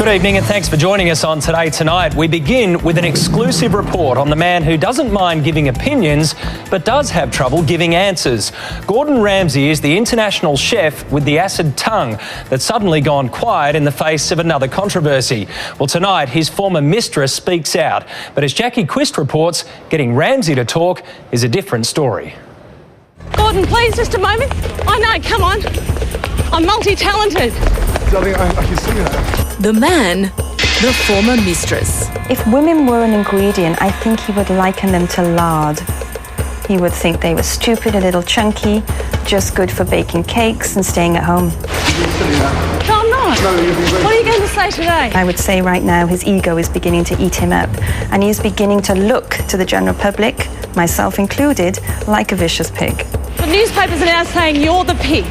Good evening and thanks for joining us on Today Tonight. We begin with an exclusive report on the man who doesn't mind giving opinions but does have trouble giving answers. Gordon Ramsay is the international chef with the acid tongue that's suddenly gone quiet in the face of another controversy. Well, tonight his former mistress speaks out. But as Jackie Quist reports, getting Ramsay to talk is a different story. Gordon, please, just a moment. I know, come on. I'm multi-talented. Darling, I can see that. The man, the former mistress. If women were an ingredient, I think he would liken them to lard. He would think they were stupid, a little chunky, just good for baking cakes and staying at home. No, I'm not. What are you going to say today? I would say right now his ego is beginning to eat him up, and he is beginning to look to the general public, myself included, like a vicious pig. The newspapers are now saying you're the pig.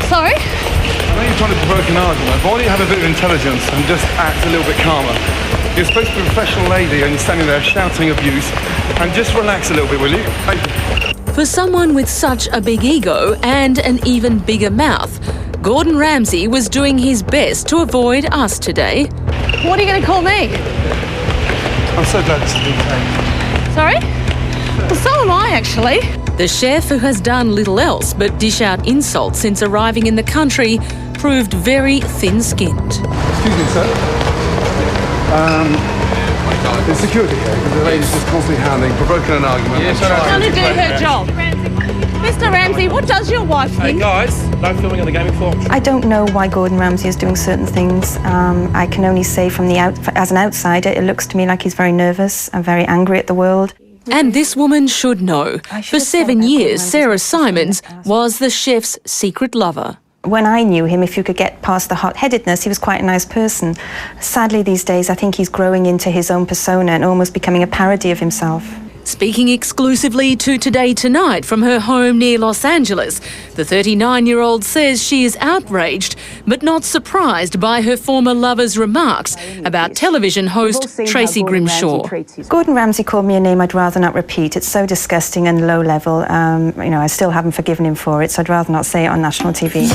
Sorry? I know you're trying to provoke an argument, but why don't you have a bit of intelligence and just act a little bit calmer? You're supposed to be a professional lady and you're standing there shouting abuse, and just relax a little bit, will you? Thank you. For someone with such a big ego and an even bigger mouth, Gordon Ramsay was doing his best to avoid us today. What are you going to call me? I'm so glad this has been taken. Sorry? Well, so am I, actually. The chef, who has done little else but dish out insults since arriving in the country, proved very thin-skinned. Excuse me, sir. It's security here, because the lady's just constantly hounding, provoking an argument. She's trying to do her job. Mr. Ramsay, what does your wife think? Hey guys, no filming on the gaming floor. I don't know why Gordon Ramsay is doing certain things. I can only say from as an outsider, it looks to me like he's very nervous and very angry at the world. And this woman should know. For 7 years, Sarah Simons was the chef's secret lover. When I knew him, if you could get past the hot-headedness, he was quite a nice person. Sadly, these days, I think he's growing into his own persona and almost becoming a parody of himself. Speaking exclusively to Today Tonight from her home near Los Angeles, the 39-year-old says she is outraged but not surprised by her former lover's remarks about television host Tracy Grimshaw. Gordon Ramsay called me a name I'd rather not repeat. It's so disgusting and low level. I still haven't forgiven him for it, so I'd rather not say it on national TV.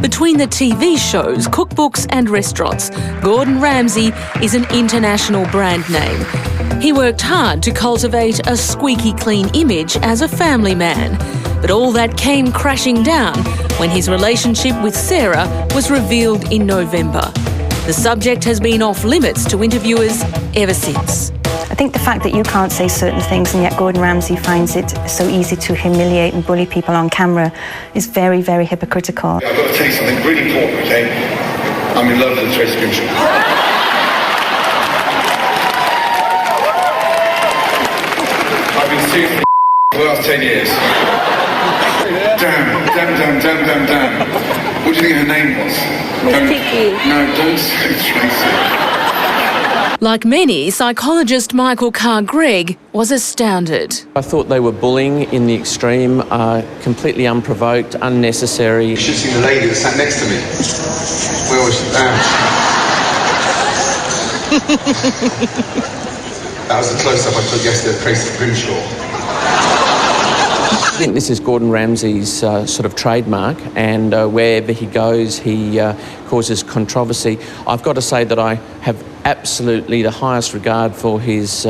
Between the TV shows, cookbooks and restaurants, Gordon Ramsay is an international brand name. He worked hard to cultivate a squeaky clean image as a family man. But all that came crashing down when his relationship with Sarah was revealed in November. The subject has been off limits to interviewers ever since. I think the fact that you can't say certain things and yet Gordon Ramsay finds it so easy to humiliate and bully people on camera is very, very hypocritical. I've got to tell you something really important, okay? I'm in love with Tracy Grimshaw. I've been seriously for the last 10 years. Damn. What do you think her name was? Don't say Tracy. Like many, psychologist Michael Carr-Gregg was astounded. I thought they were bullying in the extreme, completely unprovoked, unnecessary. You should see the lady that sat next to me. Where was she? That was the close-up I took yesterday of Tracy Grimshaw. I think this is Gordon Ramsay's sort of trademark, and wherever he goes, he causes controversy. I've got to say that I have absolutely the highest regard for his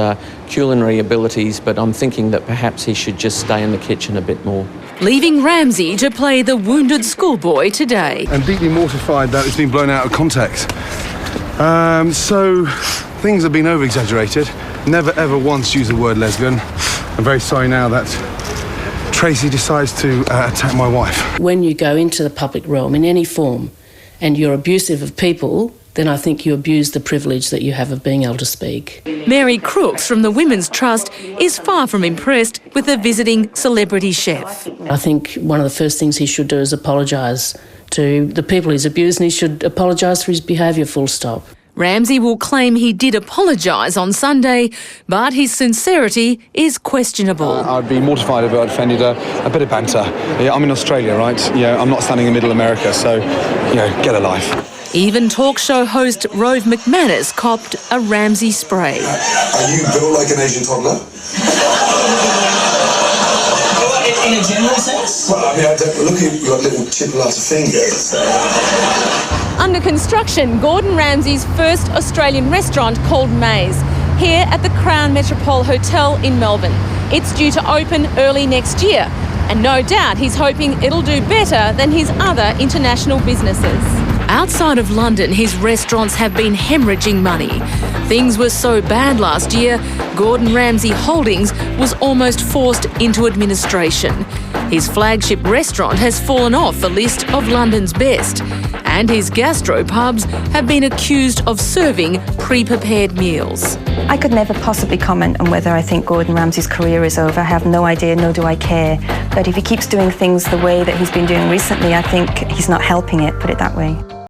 culinary abilities, but I'm thinking that perhaps he should just stay in the kitchen a bit more. Leaving Ramsay to play the wounded schoolboy today. I'm deeply mortified that it's been blown out of context. So things have been over-exaggerated. Never ever once used the word lesbian. I'm very sorry now that Tracy decides to attack my wife. When you go into the public realm in any form and you're abusive of people, then I think you abuse the privilege that you have of being able to speak. Mary Crooks from the Women's Trust is far from impressed with the visiting celebrity chef. I think one of the first things he should do is apologise to the people he's abused, and he should apologise for his behaviour, full stop. Ramsay will claim he did apologise on Sunday, but his sincerity is questionable. I'd be mortified if I'd offended her. A bit of banter. Yeah, I'm in Australia, right? I'm not standing in middle America, so, get a life. Even talk show host Rove McManus copped a Ramsay spray. Are you built like an Asian toddler? In a general sense? Well, I don't look at your little chip-lots of fingers. under construction Gordon Ramsay's first Australian restaurant called Maze, here at the Crown Metropole Hotel in Melbourne. It's due to open early next year, and no doubt he's hoping it'll do better than his other international businesses. Outside of London, his restaurants have been hemorrhaging money. Things were so bad last year, Gordon Ramsay Holdings was almost forced into administration. His flagship restaurant has fallen off the list of London's best, and his gastropubs have been accused of serving pre-prepared meals. I could never possibly comment on whether I think Gordon Ramsay's career is over. I have no idea, nor do I care. But if he keeps doing things the way that he's been doing recently, I think he's not helping it, put it that way.